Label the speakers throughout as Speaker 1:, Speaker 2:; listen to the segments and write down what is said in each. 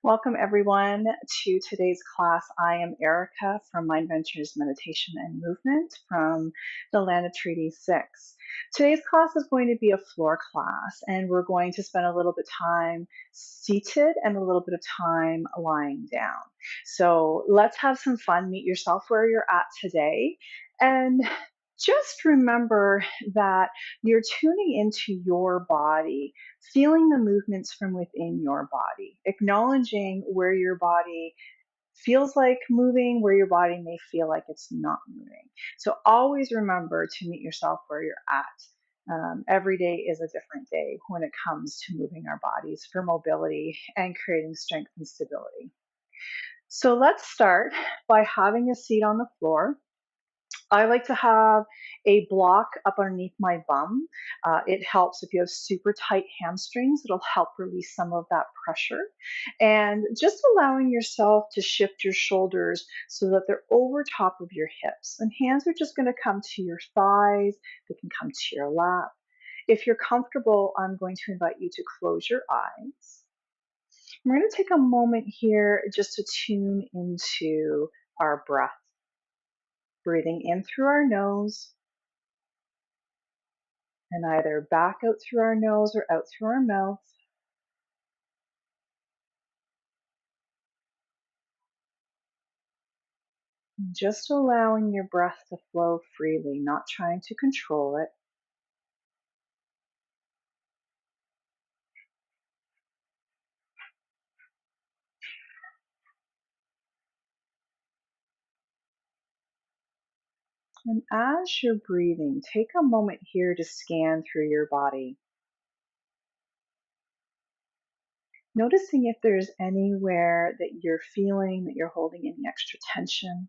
Speaker 1: Welcome everyone to today's class. I am Erica from Mind Ventures Meditation and Movement from the Land of Treaty 6. Today's class is going to be a floor class, and we're going to spend a little bit of time seated and a little bit of time lying down. So let's have some fun. Meet yourself where you're at today, and just remember that you're tuning into your body, feeling the movements from within your body, acknowledging where your body feels like moving, where your body may feel like it's not moving. So always remember to meet yourself where you're at. Every day is a different day when it comes to moving our bodies for mobility and creating strength and stability. So let's start by having a seat on the floor. I like to have a block up underneath my bum. It helps if you have super tight hamstrings, it'll help release some of that pressure. And just allowing yourself to shift your shoulders so that they're over top of your hips. And hands are just going to come to your thighs, they can come to your lap. If you're comfortable, I'm going to invite you to close your eyes. We're going to take a moment here just to tune into our breath. Breathing in through our nose and either back out through our nose or out through our mouth. Just allowing your breath to flow freely, not trying to control it. And as you're breathing, take a moment here to scan through your body, noticing if there's anywhere that you're feeling that you're holding any extra tension,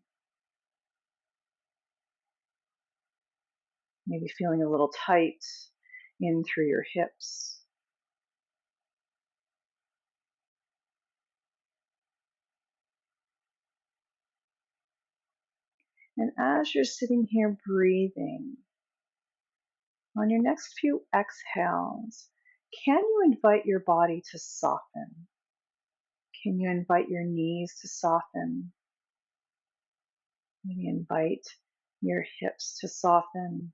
Speaker 1: maybe feeling a little tight in through your hips. And as you're sitting here breathing, on your next few exhales, can you invite your body to soften? Can you invite your knees to soften? Maybe invite your hips to soften.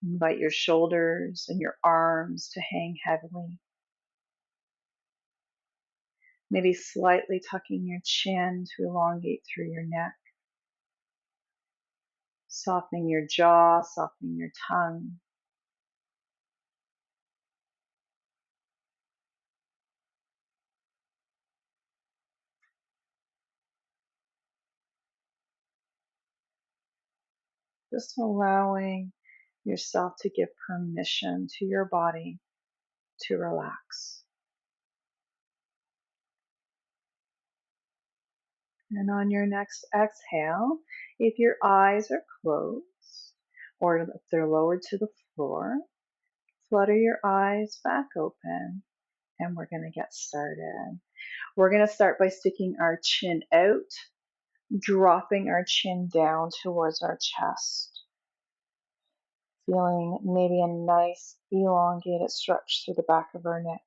Speaker 1: Invite your shoulders and your arms to hang heavily. Maybe slightly tucking your chin to elongate through your neck. Softening your jaw, softening your tongue. Just allowing yourself to give permission to your body to relax. And on your next exhale, if your eyes are closed or if they're lowered to the floor, flutter your eyes back open and we're going to get started. We're going to start by sticking our chin out, dropping our chin down towards our chest, feeling maybe a nice elongated stretch through the back of our neck.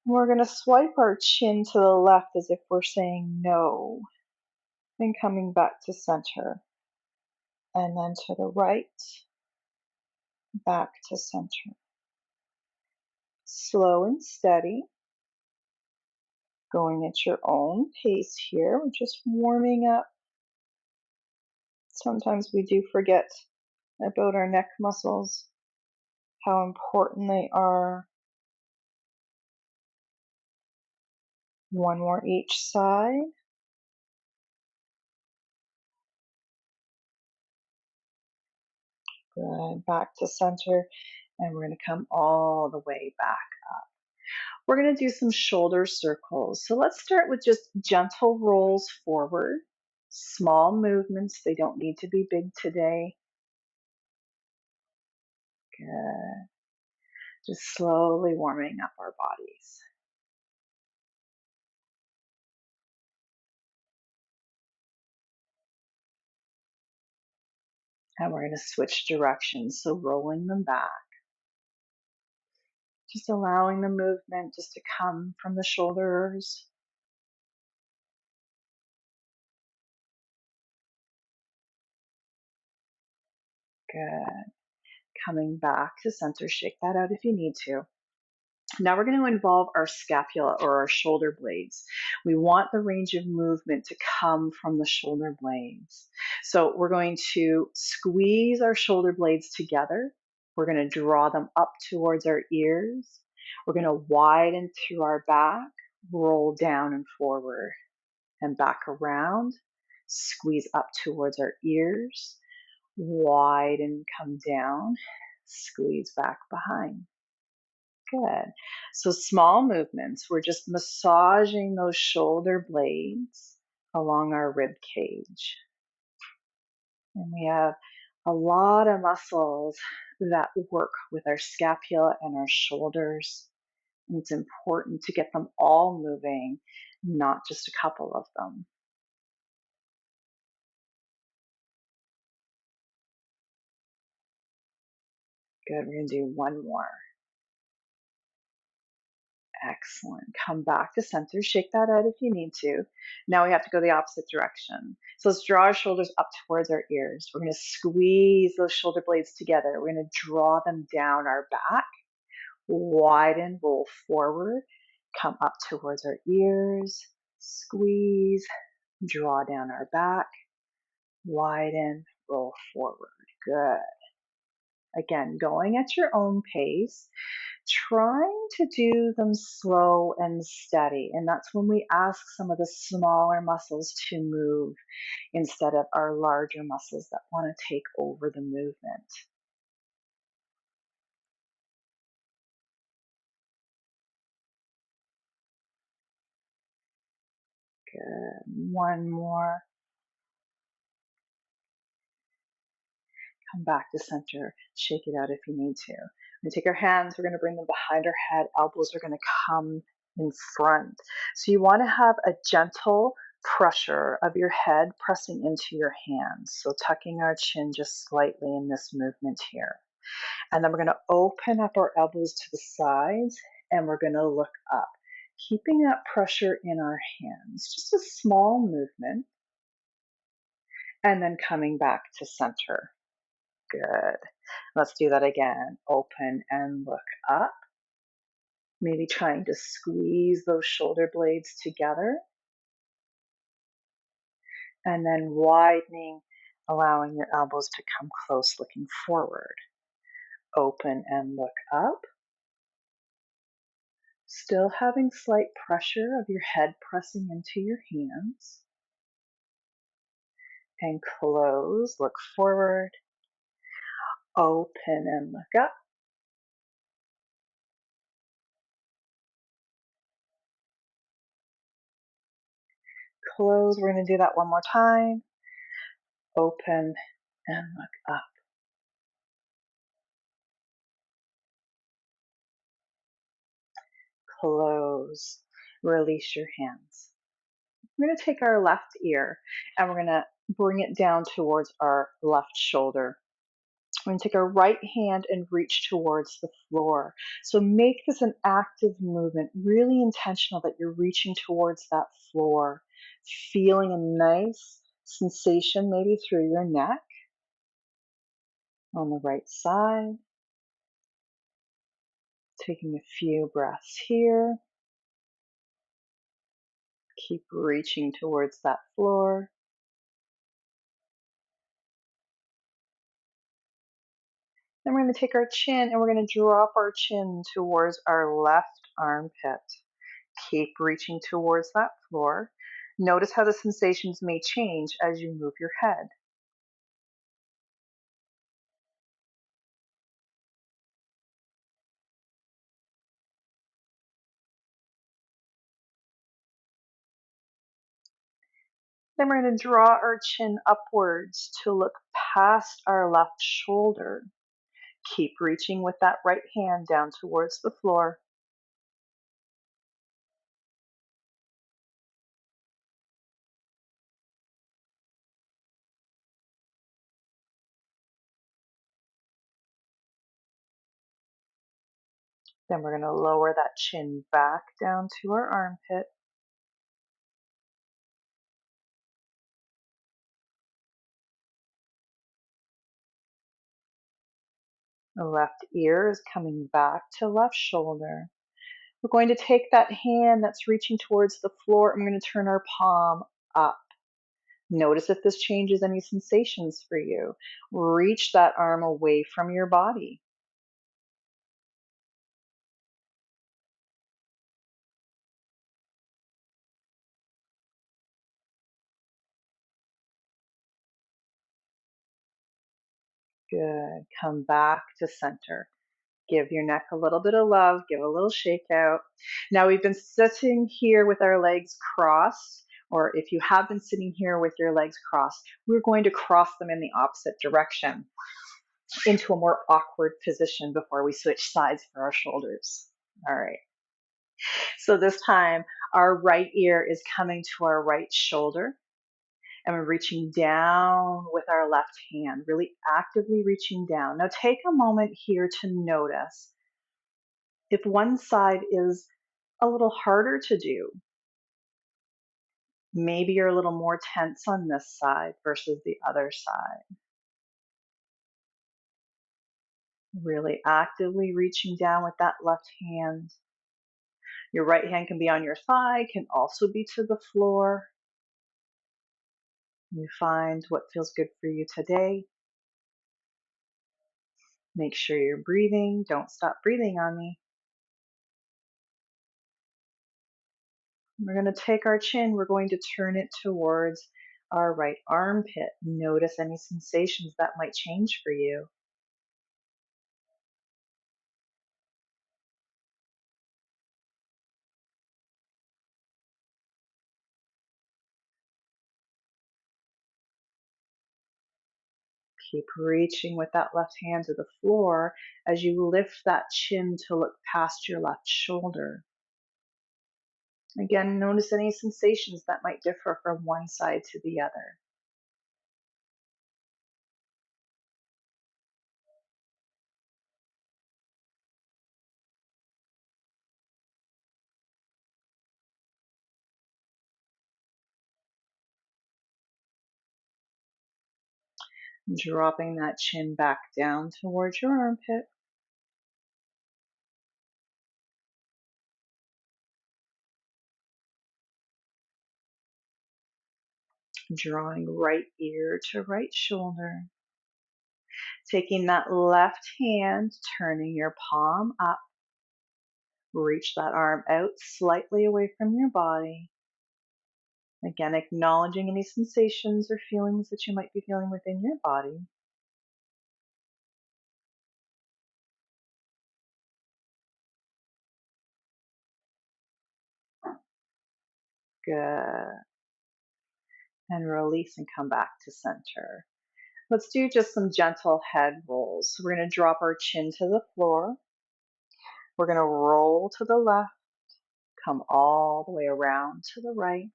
Speaker 1: We're going to swipe our chin to the left as if we're saying no, and coming back to center. And then to the right, back to center. Slow and steady, going at your own pace here. We're just warming up. Sometimes we do forget about our neck muscles, how important they are. One more each side. Good. Back to center. And we're going to come all the way back up. We're going to do some shoulder circles. So let's start with just gentle rolls forward. Small movements. They don't need to be big today. Good. Just slowly warming up our bodies. And we're going to switch directions. So rolling them back. Just allowing the movement just to come from the shoulders. Good. Coming back to center, shake that out if you need to. Now we're going to involve our scapula or our shoulder blades. We want the range of movement to come from the shoulder blades. So we're going to squeeze our shoulder blades together. We're going to draw them up towards our ears. We're going to widen through our back, roll down and forward and back around, squeeze up towards our ears, widen, come down, squeeze back behind. Good. So small movements. We're just massaging those shoulder blades along our rib cage. And we have a lot of muscles that work with our scapula and our shoulders. And it's important to get them all moving, not just a couple of them. Good. We're going to do one more. Excellent. Come back to center. Shake that out if you need to. Now we have to go the opposite direction. So let's draw our shoulders up towards our ears. We're going to squeeze those shoulder blades together. We're going to draw them down our back, widen, roll forward, come up towards our ears, squeeze, draw down our back, widen, roll forward. Good. Again, going at your own pace, trying to do them slow and steady. And that's when we ask some of the smaller muscles to move instead of our larger muscles that want to take over the movement. Good. One more. Come back to center. Shake it out if you need to. We're going to take our hands, we're going to bring them behind our head. Elbows are going to come in front. So you want to have a gentle pressure of your head pressing into your hands. So tucking our chin just slightly in this movement here. And then we're going to open up our elbows to the sides and we're going to look up, keeping that pressure in our hands. Just a small movement. And then coming back to center. Good. Let's do that again. Open and look up. Maybe trying to squeeze those shoulder blades together. And then widening, allowing your elbows to come close, looking forward. Open and look up. Still having slight pressure of your head pressing into your hands. And close, look forward. Open and look up. Close, we're going to do that one more time. Open and look up. Close, release your hands. We're going to take our left ear and we're going to bring it down towards our left shoulder. We're going to take our right hand and reach towards the floor. So make this an active movement, really intentional that you're reaching towards that floor, feeling a nice sensation maybe through your neck on the right side. Taking a few breaths here. Keep reaching towards that floor. Then we're going to take our chin and we're going to drop our chin towards our left armpit. Keep reaching towards that floor. Notice how the sensations may change as you move your head. Then we're going to draw our chin upwards to look past our left shoulder. Keep reaching with that right hand down towards the floor. Then we're going to lower that chin back down to our armpit. The left ear is coming back to left shoulder. We're going to take that hand that's reaching towards the floor and we're going to turn our palm up. Notice if this changes any sensations for you. Reach that arm away from your body. Good. Come back to center. Give your neck a little bit of love, give a little shake out. Now we've been sitting here with our legs crossed, or if you have been sitting here with your legs crossed, we're going to cross them in the opposite direction into a more awkward position before we switch sides for our shoulders. All right. So this time our right ear is coming to our right shoulder and we're reaching down with our left hand, really actively reaching down. Now take a moment here to notice if one side is a little harder to do. Maybe you're a little more tense on this side versus the other side. Really actively reaching down with that left hand. Your right hand can be on your thigh, can also be to the floor. You find what feels good for you today. Make sure you're breathing. Don't stop breathing on me. We're going to take our chin, we're going to turn it towards our right armpit. Notice any sensations that might change for you. Keep reaching with that left hand to the floor as you lift that chin to look past your left shoulder. Again, notice any sensations that might differ from one side to the other. Dropping that chin back down towards your armpit. Drawing right ear to right shoulder. Taking that left hand, turning your palm up. Reach that arm out slightly away from your body. Again, acknowledging any sensations or feelings that you might be feeling within your body. Good. And release and come back to center. Let's do just some gentle head rolls. So we're going to drop our chin to the floor. We're going to roll to the left, come all the way around to the right,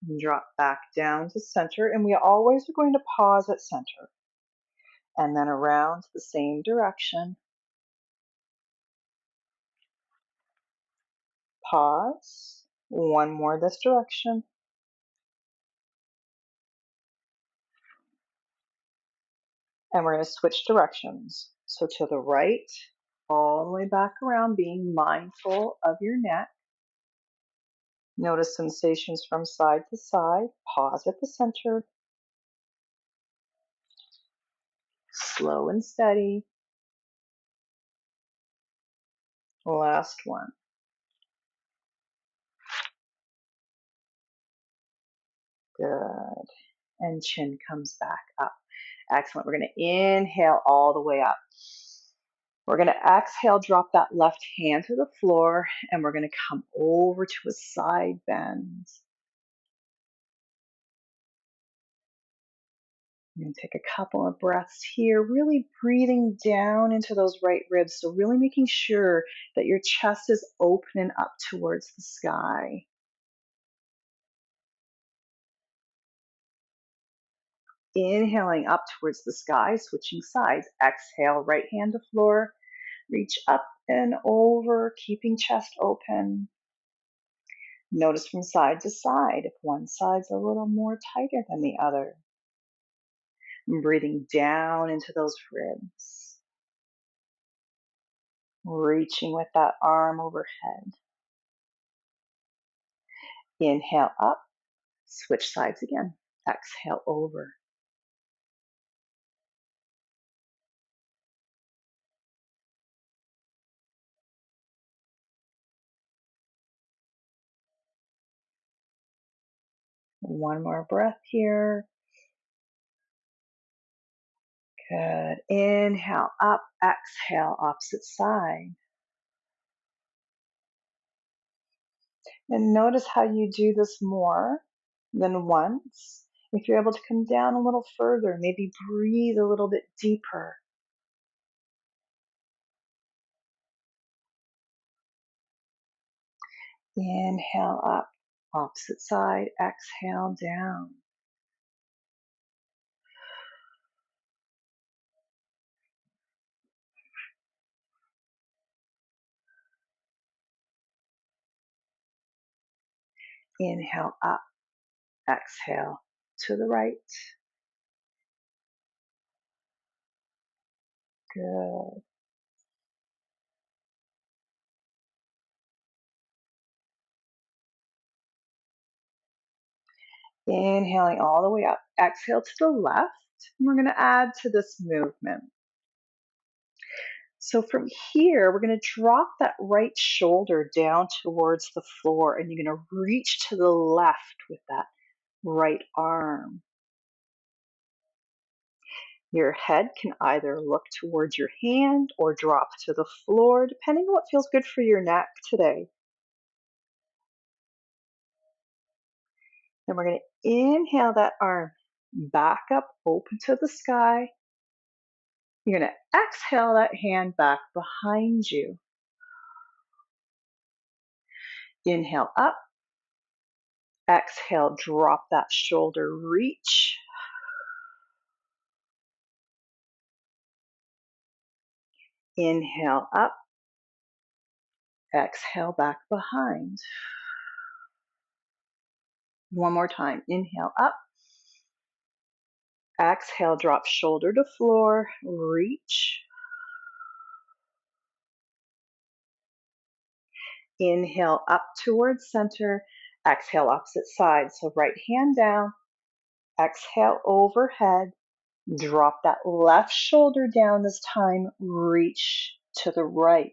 Speaker 1: and drop back down to center. And we always are going to pause at center. And then around to the same direction. Pause. One more this direction. And we're going to switch directions. So to the right, all the way back around, being mindful of your neck. Notice sensations from side to side. Pause at the center. Slow and steady. Last one. Good. And chin comes back up. Excellent. We're going to inhale all the way up. We're going to exhale, drop that left hand to the floor, and we're going to come over to a side bend. I'm going to take a couple of breaths here, really breathing down into those right ribs. So really making sure that your chest is open and up towards the sky. Inhaling up towards the sky, switching sides. Exhale, right hand to floor. Reach up and over, keeping chest open. Notice from side to side if one side's a little more tighter than the other. And breathing down into those ribs. Reaching with that arm overhead. Inhale up, switch sides again. Exhale over. One more breath here. Good. Inhale up, exhale, opposite side. And notice how you do this more than once. If you're able to come down a little further, maybe breathe a little bit deeper. Inhale up, opposite side, exhale down. Inhale up, exhale to the right. Good. Inhaling all the way up. Exhale to the left. And we're going to add to this movement. So from here, we're going to drop that right shoulder down towards the floor, and you're going to reach to the left with that right arm. Your head can either look towards your hand or drop to the floor, depending on what feels good for your neck today. Then we're going to inhale that arm back up, open to the sky. You're going to exhale that hand back behind you. Inhale up. Exhale, drop that shoulder, reach. Inhale up. Exhale back behind. One more time. Inhale up. Exhale, drop shoulder to floor, reach. Inhale up towards center. Exhale opposite side. So right hand down. Exhale overhead. Drop that left shoulder down this time. Reach to the right.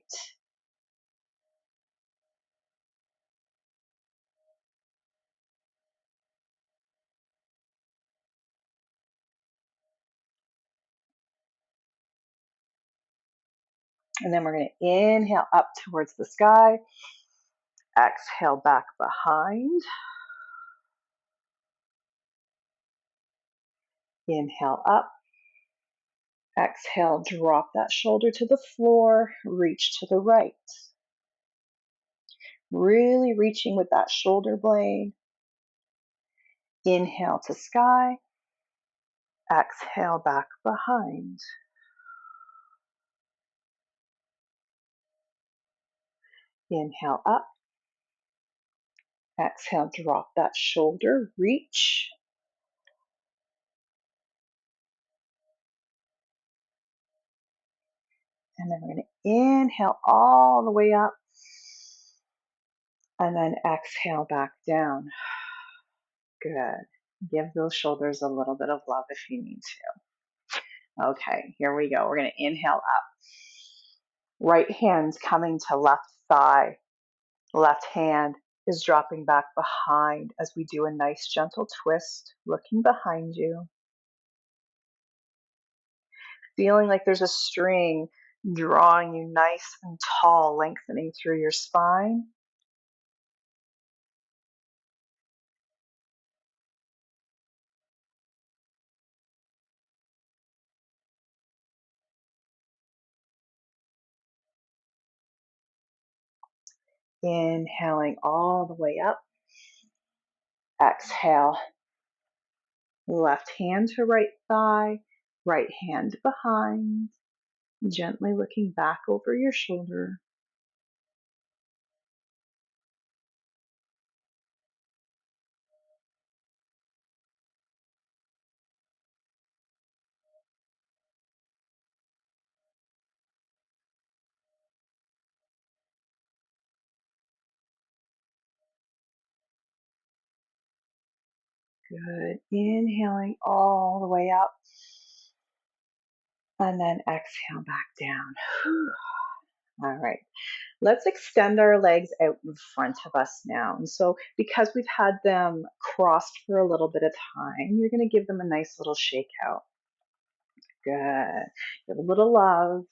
Speaker 1: And then we're going to inhale up towards the sky. Exhale back behind. Inhale up. Exhale, drop that shoulder to the floor, reach to the right. Really reaching with that shoulder blade. Inhale to sky. Exhale back behind. Inhale up. Exhale, drop that shoulder, reach. And then we're going to inhale all the way up. And then exhale back down. Good. Give those shoulders a little bit of love if you need to. Okay, here we go. We're going to inhale up. Right hand coming to left thigh. Left hand is dropping back behind as we do a nice gentle twist, looking behind you. Feeling like there's a string drawing you nice and tall, lengthening through your spine. Inhaling all the way up. Exhale. Left hand to right thigh, right hand behind. Gently looking back over your shoulder. Good. Inhaling all the way up and then exhale back down. All right. Let's extend our legs out in front of us now. And so because we've had them crossed for a little bit of time, you're going to give them a nice little shake out. Good. Give a little love.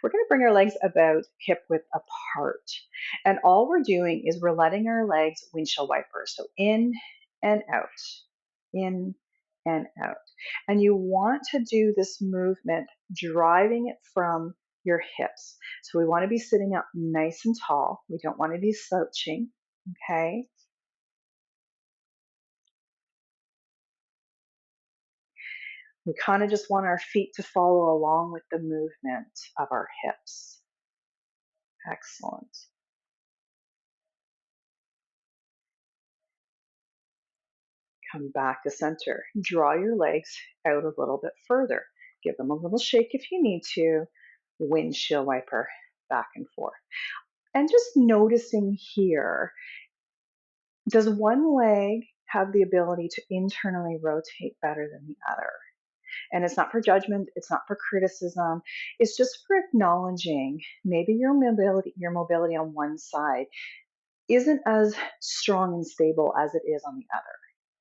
Speaker 1: We're going to bring our legs about hip width apart. And all we're doing is we're letting our legs windshield wiper. So in and out, in and out. And you want to do this movement driving it from your hips. So we want to be sitting up nice and tall. We don't want to be slouching, okay? We kind of just want our feet to follow along with the movement of our hips. Excellent. Come back to center. Draw your legs out a little bit further. Give them a little shake if you need to. Windshield wiper back and forth. And just noticing here, does one leg have the ability to internally rotate better than the other? And it's not for judgment, it's not for criticism, it's just for acknowledging maybe your mobility on one side isn't as strong and stable as it is on the other.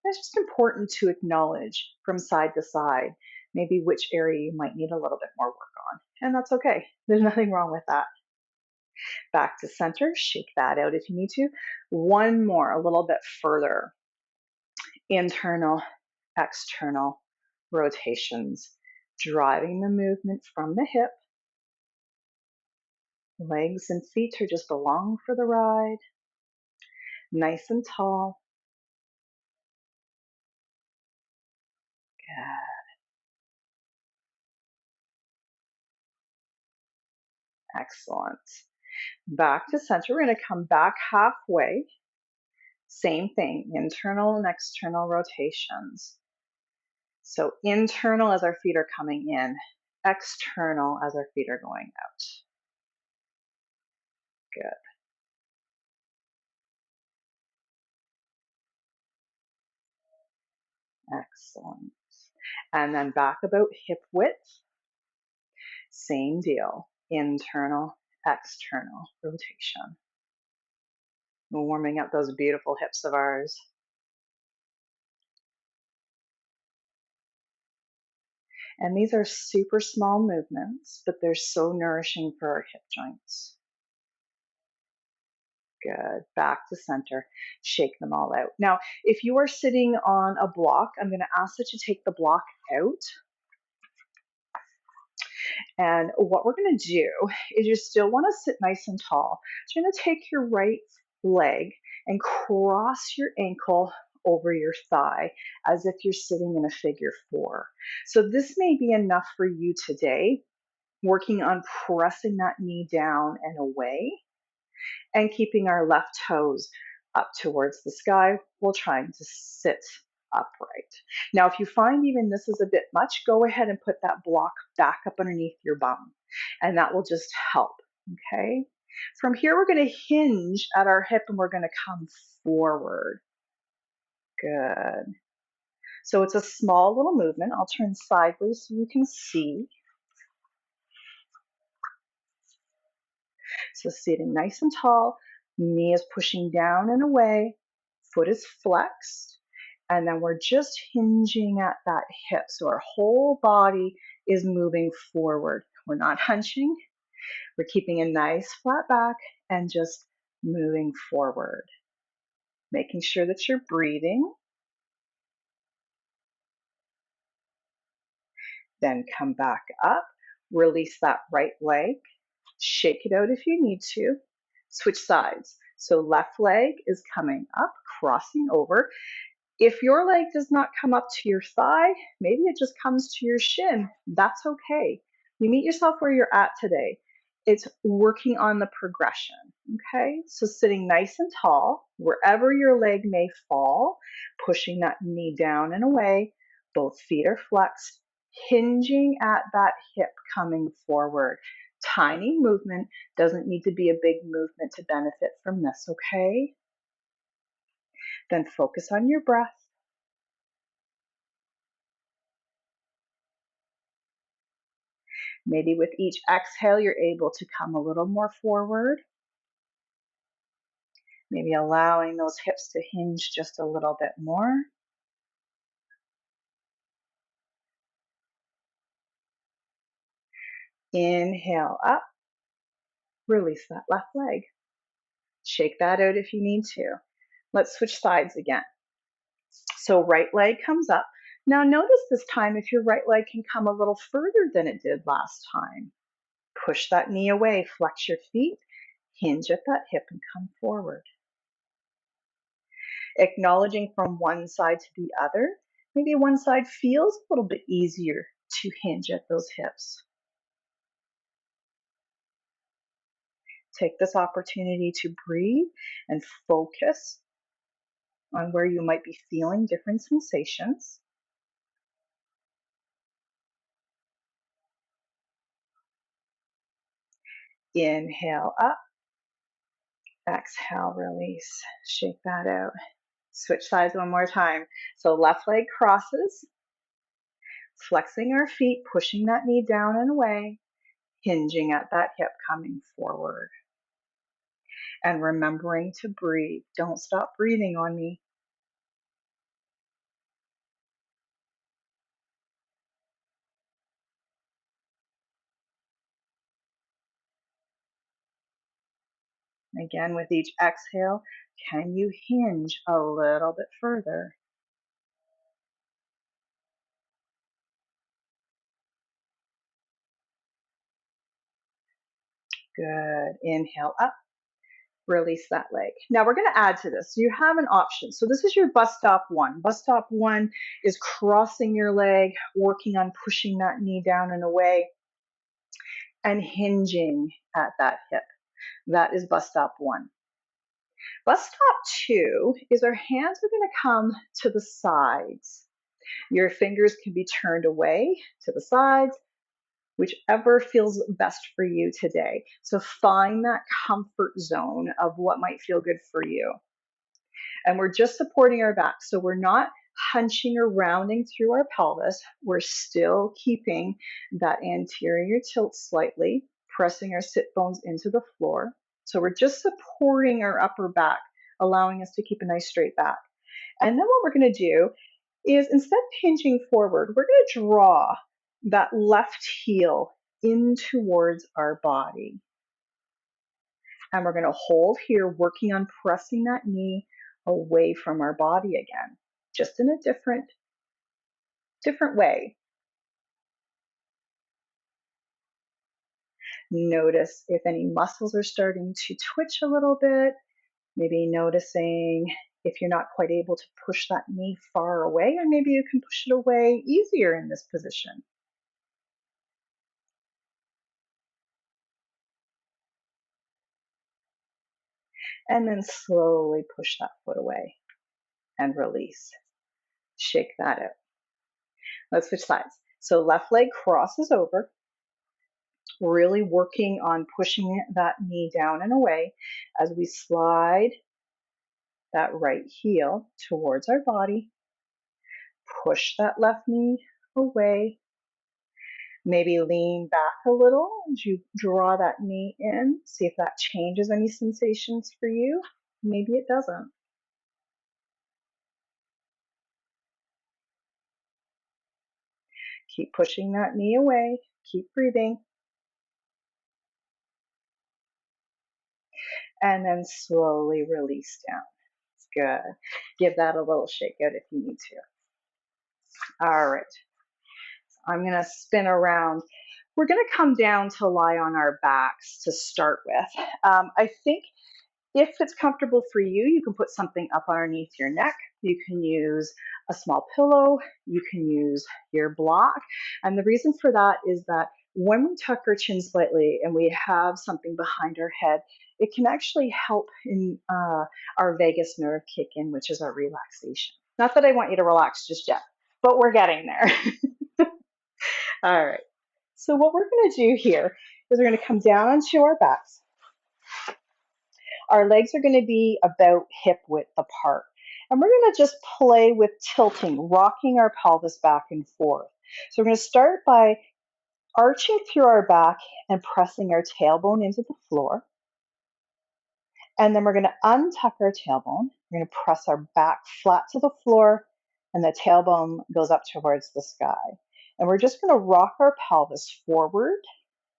Speaker 1: It's just important to acknowledge from side to side maybe which area you might need a little bit more work on. And that's okay. There's nothing wrong with that. Back to center, shake that out if you need to. One more, a little bit further. Internal, external rotations, driving the movement from the hip. Legs and feet are just along for the ride. Nice and tall. Good. Excellent. Back to center. We're going to come back halfway. Same thing, internal and external rotations. So internal as our feet are coming in, external as our feet are going out. Good. Excellent. And then back about hip width. Same deal, internal, external rotation. Warming up those beautiful hips of ours. And these are super small movements, but they're so nourishing for our hip joints. Good. Back to center. Shake them all out. Now, if you are sitting on a block, I'm going to ask that you take the block out. And what we're going to do is you still want to sit nice and tall. So you're going to take your right leg and cross your ankle over your thigh as if you're sitting in a figure four. So this may be enough for you today, working on pressing that knee down and away and keeping our left toes up towards the sky while trying to sit upright. Now, if you find even this is a bit much, go ahead and put that block back up underneath your bum, and that will just help, okay? From here, we're going to hinge at our hip and we're going to come forward. Good. So it's a small little movement. I'll turn sideways so you can see. So sitting nice and tall, knee is pushing down and away, foot is flexed, and then we're just hinging at that hip. So our whole body is moving forward. We're not hunching. We're keeping a nice flat back and just moving forward. Making sure that you're breathing. Then come back up. Release that right leg. Shake it out if you need to. Switch sides. So left leg is coming up, crossing over. If your leg does not come up to your thigh, maybe it just comes to your shin. That's okay. You meet yourself where you're at today. It's working on the progression, okay? So sitting nice and tall, wherever your leg may fall, pushing that knee down and away, both feet are flexed, hinging at that hip coming forward. Tiny movement, doesn't need to be a big movement to benefit from this, okay? Then focus on your breath. Maybe with each exhale, you're able to come a little more forward. Maybe allowing those hips to hinge just a little bit more. Inhale up, release that left leg. Shake that out if you need to. Let's switch sides again. So right leg comes up. Now notice this time if your right leg can come a little further than it did last time. Push that knee away, flex your feet, hinge at that hip and come forward. Acknowledging from one side to the other. Maybe one side feels a little bit easier to hinge at those hips. Take this opportunity to breathe and focus on where you might be feeling different sensations. Inhale up, exhale, release. Shake that out. Switch sides one more time. So left leg crosses, flexing our feet, pushing that knee down and away, hinging at that hip, coming forward. And remembering to breathe. Don't stop breathing on me. Again, with each exhale, can you hinge a little bit further? Good. Inhale up, release that leg. Now we're going to add to this. So you have an option. So this is your bus stop one. Bus stop one is crossing your leg, working on pushing that knee down and away, and hinging at that hip. That is bus stop one. Bus stop two is our hands are going to come to the sides. Your fingers can be turned away to the sides, whichever feels best for you today. So find that comfort zone of what might feel good for you. And we're just supporting our back. So we're not hunching or rounding through our pelvis. We're still keeping that anterior tilt slightly, pressing our sit bones into the floor. So we're just supporting our upper back, allowing us to keep a nice straight back. And then what we're going to do is instead of hinging forward, we're going to draw that left heel in towards our body. And we're going to hold here, working on pressing that knee away from our body again, just in a different way. Notice if any muscles are starting to twitch a little bit, maybe noticing if you're not quite able to push that knee far away, or maybe you can push it away easier in this position. And then slowly push that foot away and release. Shake that out. Let's switch sides. So left leg crosses over, really working on pushing that knee down and away as we slide that right heel towards our body. Push that left knee away. Maybe lean back a little as you draw that knee in. See if that changes any sensations for you. Maybe it doesn't. Keep pushing that knee away. Keep breathing. And then slowly release down. Good. Give that a little shake out if you need to. All right. I'm going to spin around. We're going to come down to lie on our backs to start with. I think if it's comfortable for you, you can put something up underneath your neck. You can use a small pillow. You can use your block. And the reason for that is that when we tuck our chin slightly and we have something behind our head, it can actually help in our vagus nerve kick in, which is our relaxation. Not that I want you to relax just yet, but we're getting there. All right. So what we're going to do here is we're going to come down onto our backs. Our legs are going to be about hip width apart. And we're going to just play with tilting, rocking our pelvis back and forth. So we're going to start by arching through our back and pressing our tailbone into the floor. And then we're going to untuck our tailbone. We're going to press our back flat to the floor, and the tailbone goes up towards the sky. And we're just going to rock our pelvis forward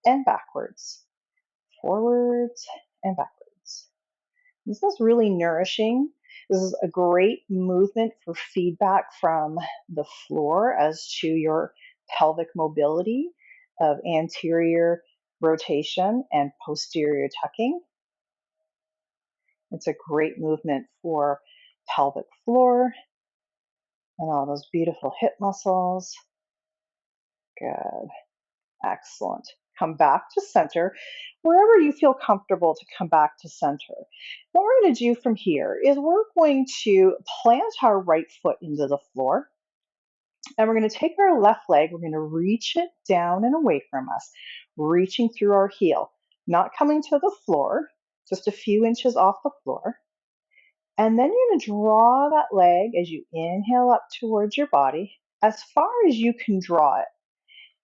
Speaker 1: and backwards, forwards and backwards. This is really nourishing. This is a great movement for feedback from the floor as to your pelvic mobility of anterior rotation and posterior tucking. It's a great movement for pelvic floor and all those beautiful hip muscles. Good. Excellent. Come back to center. Wherever you feel comfortable to come back to center. What we're going to do from here is we're going to plant our right foot into the floor. And we're going to take our left leg, we're going to reach it down and away from us, reaching through our heel, not coming to the floor, just a few inches off the floor. And then you're going to draw that leg as you inhale up towards your body as far as you can draw it.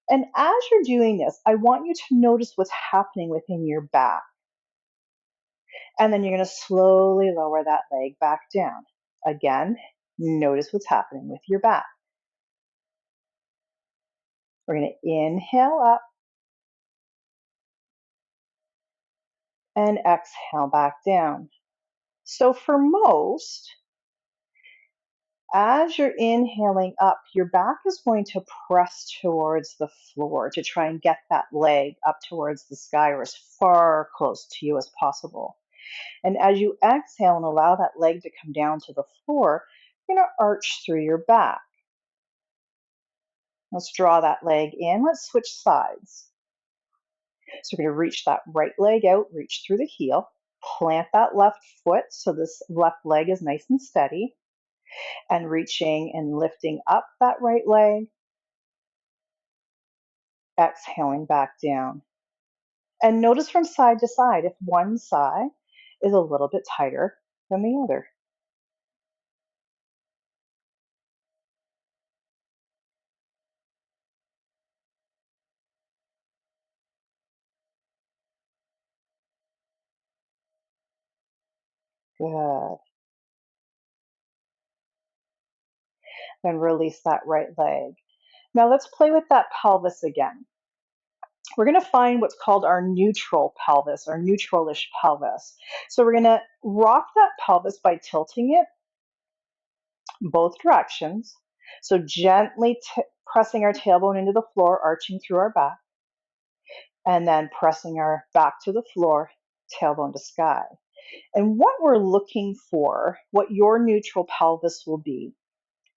Speaker 1: And as you're doing this, I want you to notice what's happening within your back. And then you're going to slowly lower that leg back down. Again, notice what's happening with your back. We're going to inhale up and exhale back down. So for most, as you're inhaling up, your back is going to press towards the floor to try and get that leg up towards the sky or as far close to you as possible. And as you exhale and allow that leg to come down to the floor, you're going to arch through your back. Let's draw that leg in. Let's switch sides. So we're going to reach that right leg out, reach through the heel, plant that left foot so this left leg is nice and steady. And reaching and lifting up that right leg, exhaling back down. And notice from side to side if one side is a little bit tighter than the other. Good. Then release that right leg. Now let's play with that pelvis again. We're going to find what's called our neutral pelvis, or neutralish pelvis. So we're going to rock that pelvis by tilting it both directions. So gently pressing our tailbone into the floor, arching through our back, and then pressing our back to the floor, tailbone to sky. And what we're looking for, what your neutral pelvis will be,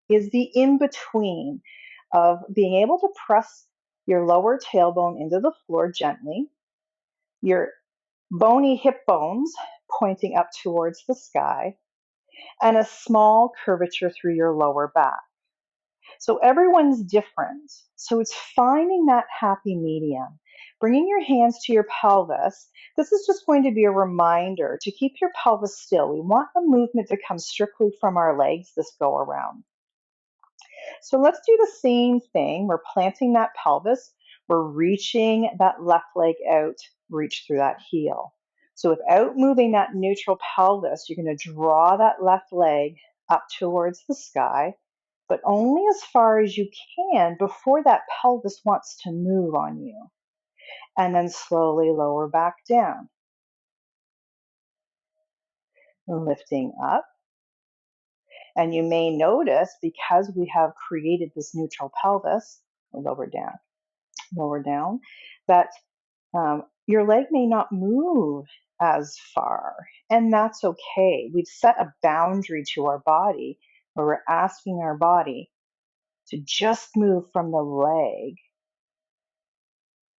Speaker 1: is the in-between of being able to press your lower tailbone into the floor gently, your bony hip bones pointing up towards the sky, and a small curvature through your lower back. So everyone's different. So it's finding that happy medium. Bringing your hands to your pelvis. This is just going to be a reminder to keep your pelvis still. We want the movement to come strictly from our legs this go around. So let's do the same thing. We're planting that pelvis. We're reaching that left leg out, reach through that heel. So without moving that neutral pelvis, you're going to draw that left leg up towards the sky, but only as far as you can before that pelvis wants to move on you. And then slowly lower back down. Lifting up. And you may notice, because we have created this neutral pelvis, lower down, that your leg may not move as far. And that's okay. We've set a boundary to our body where we're asking our body to just move from the leg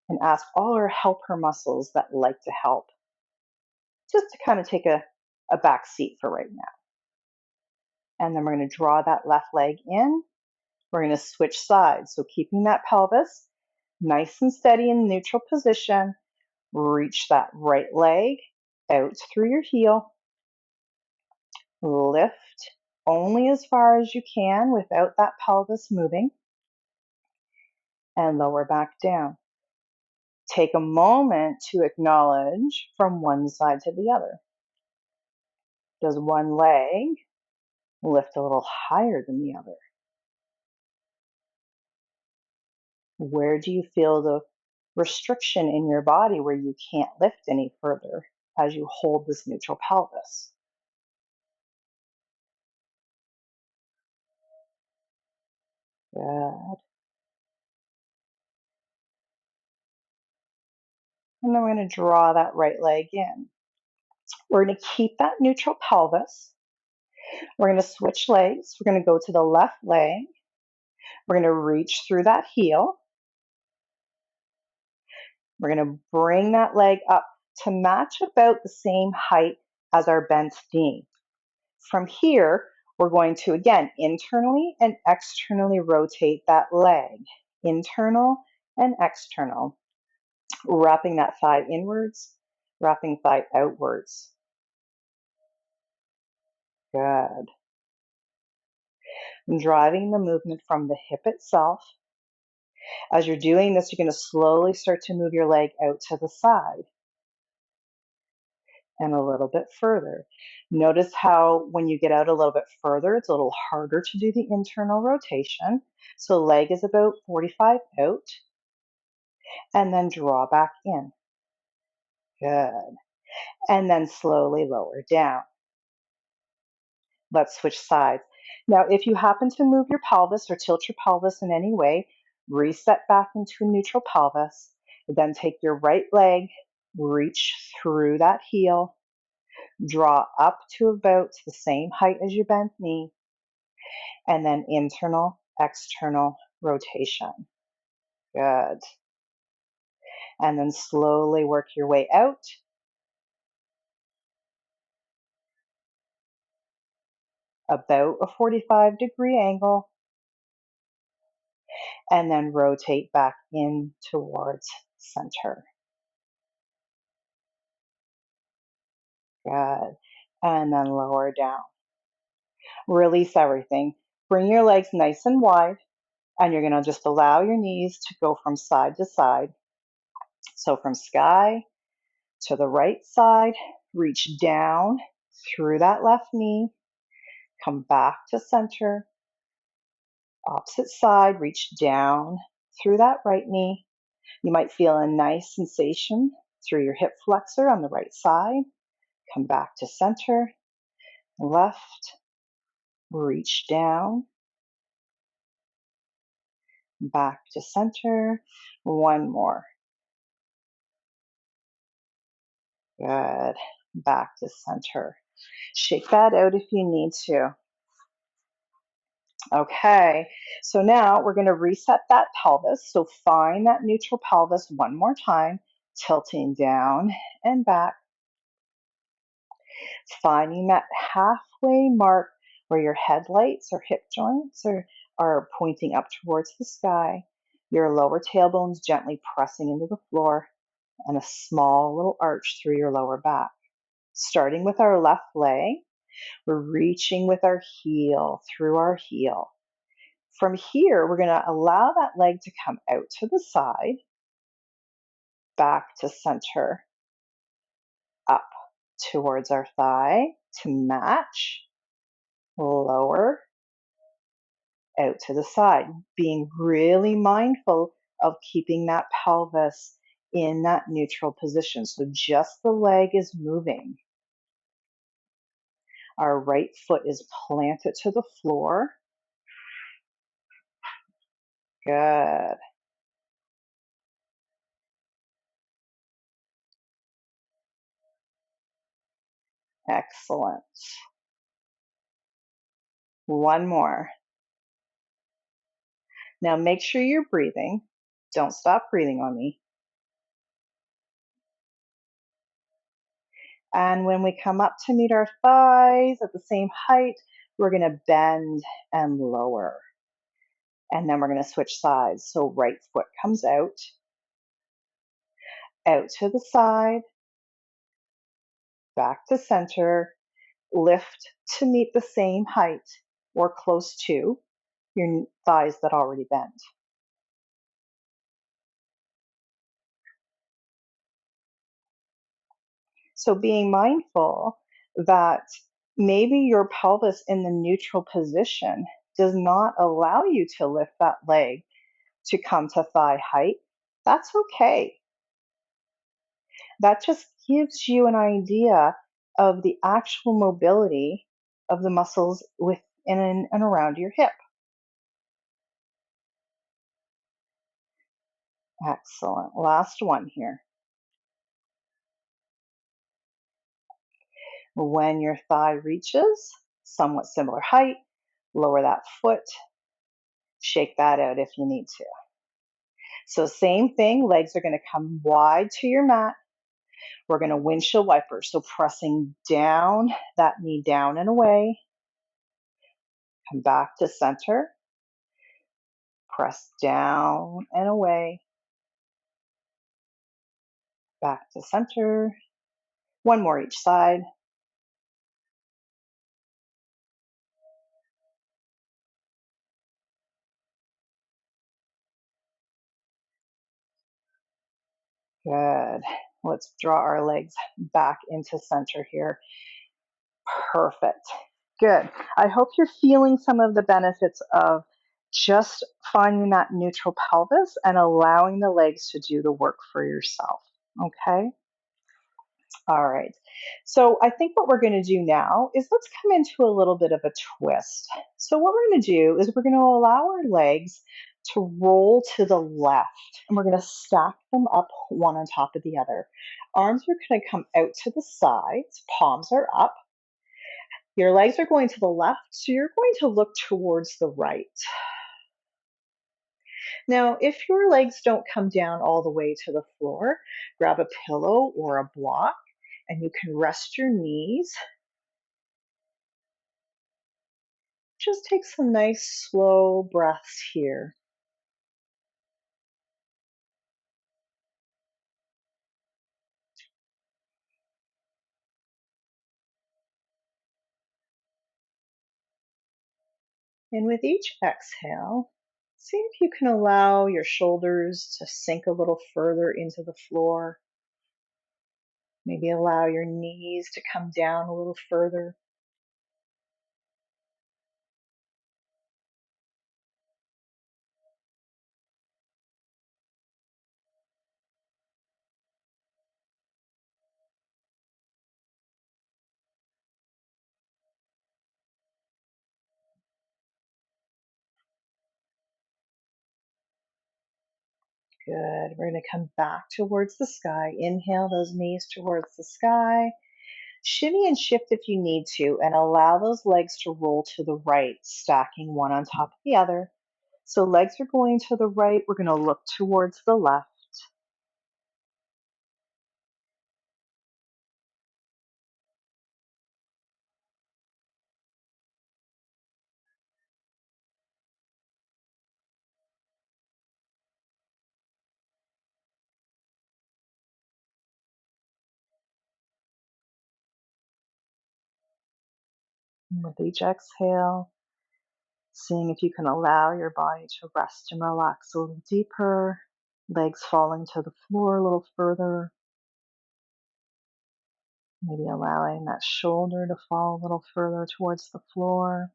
Speaker 1: and ask all our helper muscles that like to help just to kind of take a back seat for right now. And then we're going to draw that left leg in. We're going to switch sides. So keeping that pelvis nice and steady in neutral position. Reach that right leg out through your heel. Lift only as far as you can without that pelvis moving. And lower back down. Take a moment to acknowledge from one side to the other. Does one leg lift a little higher than the other? Where do you feel the restriction in your body where you can't lift any further as you hold this neutral pelvis? Good. And then we're going to draw that right leg in. We're going to keep that neutral pelvis. We're going to switch legs. We're going to go to the left leg. We're going to reach through that heel. We're going to bring that leg up to match about the same height as our bent knee. From here, we're going to, again, internally and externally rotate that leg. Internal and external. Wrapping that thigh inwards, wrapping thigh outwards. Good. And driving the movement from the hip itself. As you're doing this, you're going to slowly start to move your leg out to the side and a little bit further. Notice how when you get out a little bit further, it's a little harder to do the internal rotation. So leg is about 45 out and then draw back in. Good. And then slowly lower down. Let's switch sides. Now, if you happen to move your pelvis or tilt your pelvis in any way, reset back into a neutral pelvis. Then take your right leg, reach through that heel, draw up to about the same height as your bent knee, and then internal, external rotation. Good. And then slowly work your way out. About a 45-degree angle. And then rotate back in towards center. Good. And then lower down. Release everything. Bring your legs nice and wide, and you're going to just allow your knees to go from side to side. So from sky to the right side, reach down through that left knee, come back to center. Opposite side, reach down through that right knee. You might feel a nice sensation through your hip flexor on the right side. Come back to center, left, reach down, back to center. One more. Good. Back to center. Shake that out if you need to. Okay, so now we're going to reset that pelvis. So find that neutral pelvis one more time, tilting down and back. Finding that halfway mark where your headlights or hip joints are pointing up towards the sky. Your lower tailbone's gently pressing into the floor, and a small little arch through your lower back. Starting with our left leg, we're reaching with our heel through our heel. From here, we're going to allow that leg to come out to the side, back to center, up towards our thigh to match, lower, out to the side, being really mindful of keeping that pelvis in that neutral position. So just the leg is moving. Our right foot is planted to the floor. Good. Excellent. One more. Now make sure you're breathing. Don't stop breathing on me. And when we come up to meet our thighs at the same height, we're going to bend and lower. And then we're going to switch sides. So right foot comes out to the side, back to center, lift to meet the same height or close to your thighs that already bent. So being mindful that maybe your pelvis in the neutral position does not allow you to lift that leg to come to thigh height, that's okay. That just gives you an idea of the actual mobility of the muscles within and around your hip. Excellent. Last one here. When your thigh reaches somewhat similar height, lower that foot, shake that out if you need to. So same thing, legs are going to come wide to your mat. We're going to windshield wiper. So pressing down, that knee down and away. Come back to center. Press down and away. Back to center. One more each side. Good. Let's draw our legs back into center here. Perfect. Good. I hope you're feeling some of the benefits of just finding that neutral pelvis and allowing the legs to do the work for yourself. Okay? All right. So I think what we're going to do now is let's come into a little bit of a twist. So what we're going to do is we're going to allow our legs to roll to the left, and we're going to stack them up one on top of the other. Arms are going to come out to the sides, palms are up. Your legs are going to the left, so you're going to look towards the right. Now, if your legs don't come down all the way to the floor, grab a pillow or a block, and you can rest your knees. Just take some nice slow breaths here. And with each exhale, see if you can allow your shoulders to sink a little further into the floor. Maybe allow your knees to come down a little further. Good. We're going to come back towards the sky. Inhale those knees towards the sky. Shimmy and shift if you need to, and allow those legs to roll to the right, stacking one on top of the other. So legs are going to the right. We're going to look towards the left. And with each exhale, seeing if you can allow your body to rest and relax a little deeper, legs falling to the floor a little further, maybe allowing that shoulder to fall a little further towards the floor.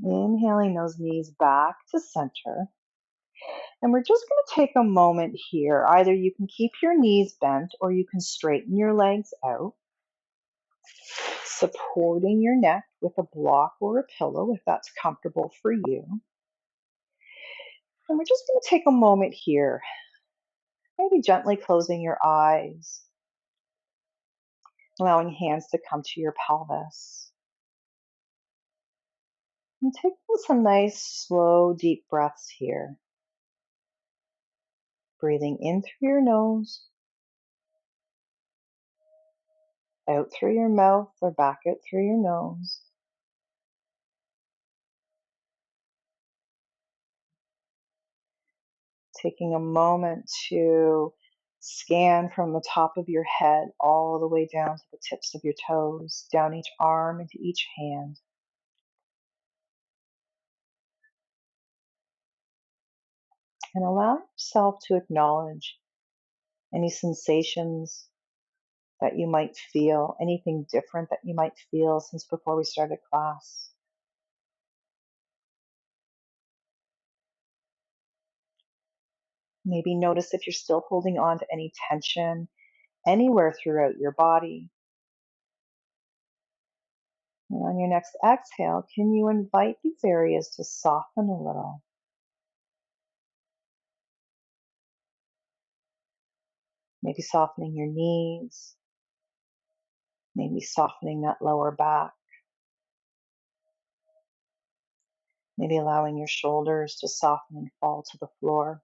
Speaker 1: Inhaling those knees back to center. And we're just going to take a moment here. Either you can keep your knees bent or you can straighten your legs out, supporting your neck with a block or a pillow if that's comfortable for you. And we're just going to take a moment here, maybe gently closing your eyes, allowing hands to come to your pelvis. And taking some nice, slow, deep breaths here. Breathing in through your nose, out through your mouth or back out through your nose. Taking a moment to Scan from the top of your head all the way down to the tips of your toes, down each arm into each hand. And allow yourself to acknowledge any sensations that you might feel, anything different that you might feel since before we started class. Maybe notice if you're still holding on to any tension anywhere throughout your body. And on your next exhale, can you invite these areas to soften a little? Maybe softening your knees, maybe softening that lower back, maybe allowing your shoulders to soften and fall to the floor.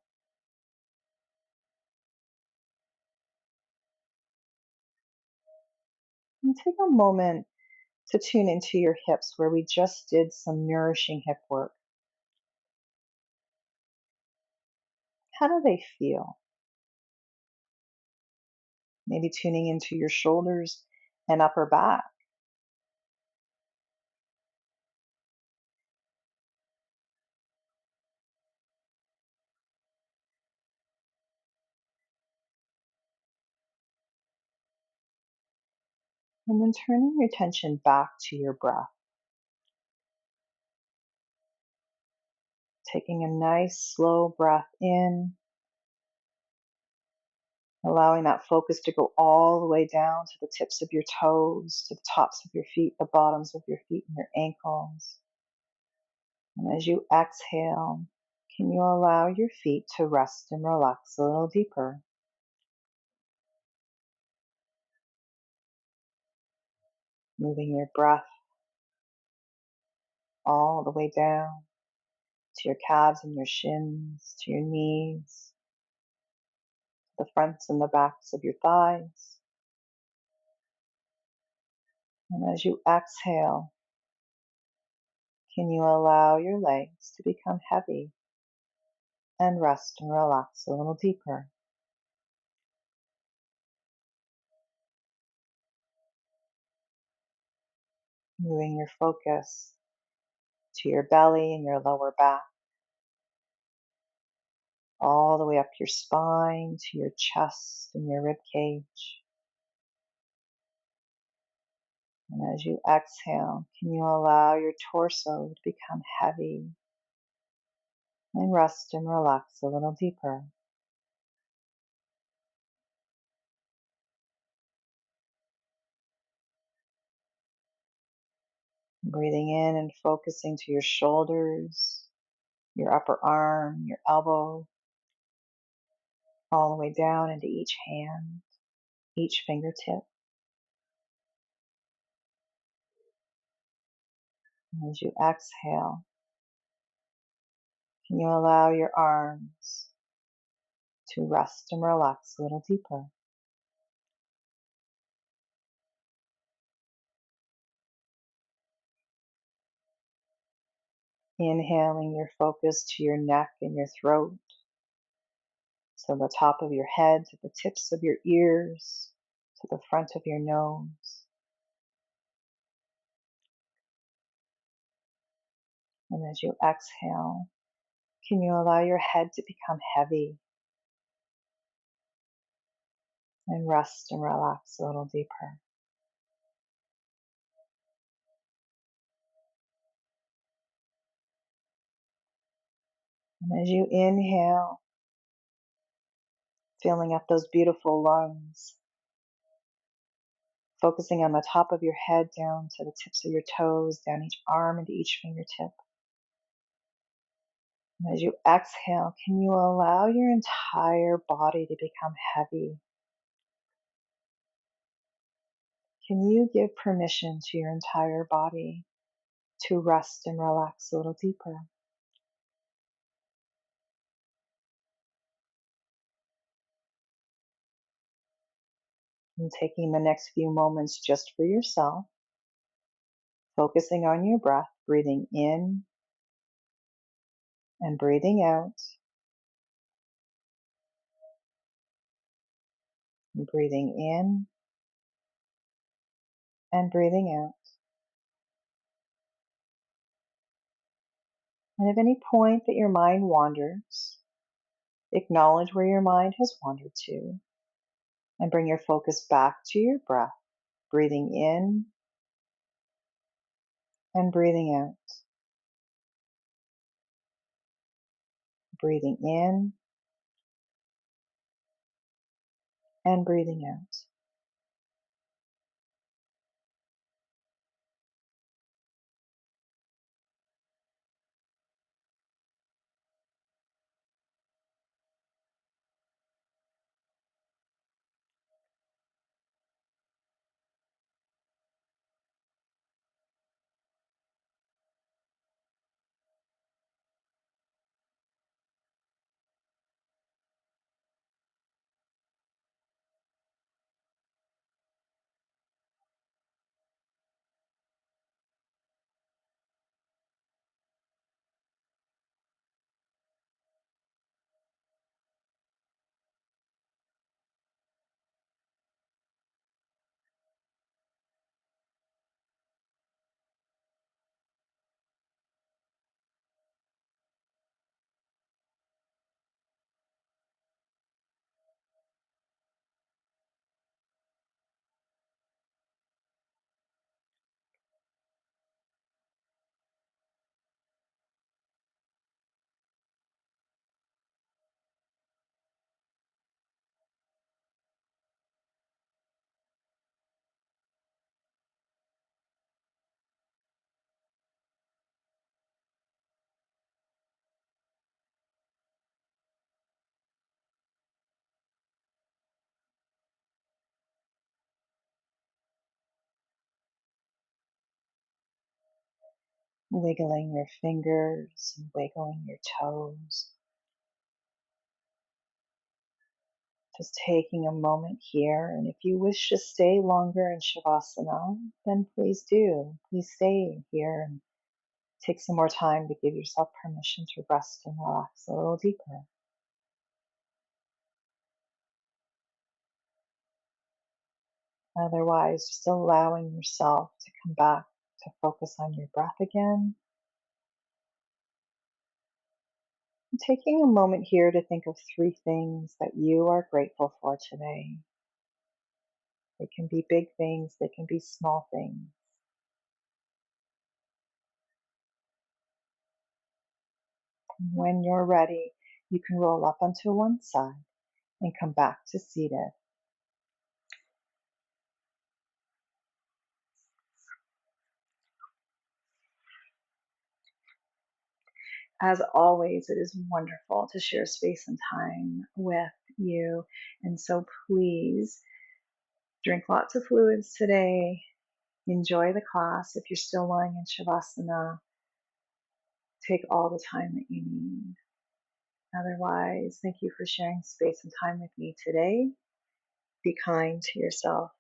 Speaker 1: And take a moment to tune into your hips where we just did some nourishing hip work. How do they feel? Maybe tuning into your shoulders and upper back. And then turning your attention back to your breath. Taking a nice slow breath in, allowing that focus to go all the way down to the tips of your toes, to the tops of your feet, the bottoms of your feet, and your ankles. And as you exhale, can you allow your feet to rest and relax a little deeper? Moving your breath all the way down to your calves and your shins, to your knees, the fronts and the backs of your thighs. And as you exhale, can you allow your legs to become heavy and rest and relax a little deeper? Moving your focus to your belly and your lower back, all the way up your spine to your chest and your rib cage. And as you exhale, can you allow your torso to become heavy and rest and relax a little deeper? Breathing in and focusing to your shoulders, your upper arm, your elbow, all the way down into each hand, each fingertip. And as you exhale, can you allow your arms to rest and relax a little deeper? Inhaling your focus to your neck and your throat, so the top of your head to the tips of your ears, to the front of your nose. And as you exhale, can you allow your head to become heavy and rest and relax a little deeper? And as you inhale, filling up those beautiful lungs, focusing on the top of your head down to the tips of your toes, down each arm into each fingertip. And as you exhale, can you allow your entire body to become heavy? Can you give permission to your entire body to rest and relax a little deeper? And taking the next few moments just for yourself, focusing on your breath, breathing in and breathing out. Breathing in and breathing out. And at any point that your mind wanders, acknowledge where your mind has wandered to and bring your focus back to your breath, breathing in and breathing out. Breathing in and breathing out. Wiggling your fingers and wiggling your toes. Just taking a moment here, and if you wish to stay longer in Shavasana, then please do. Please stay here and take some more time to give yourself permission to rest and relax a little deeper. Otherwise, just allowing yourself to come back to focus on your breath again. And taking a moment here to think of 3 things that you are grateful for today. They can be big things, they can be small things. When you're ready, you can roll up onto one side and come back to seated. As always, it is wonderful to share space and time with you. And so please drink lots of fluids today. Enjoy the class. If you're still lying in Shavasana, take all the time that you need. Otherwise, thank you for sharing space and time with me today. Be kind to yourself.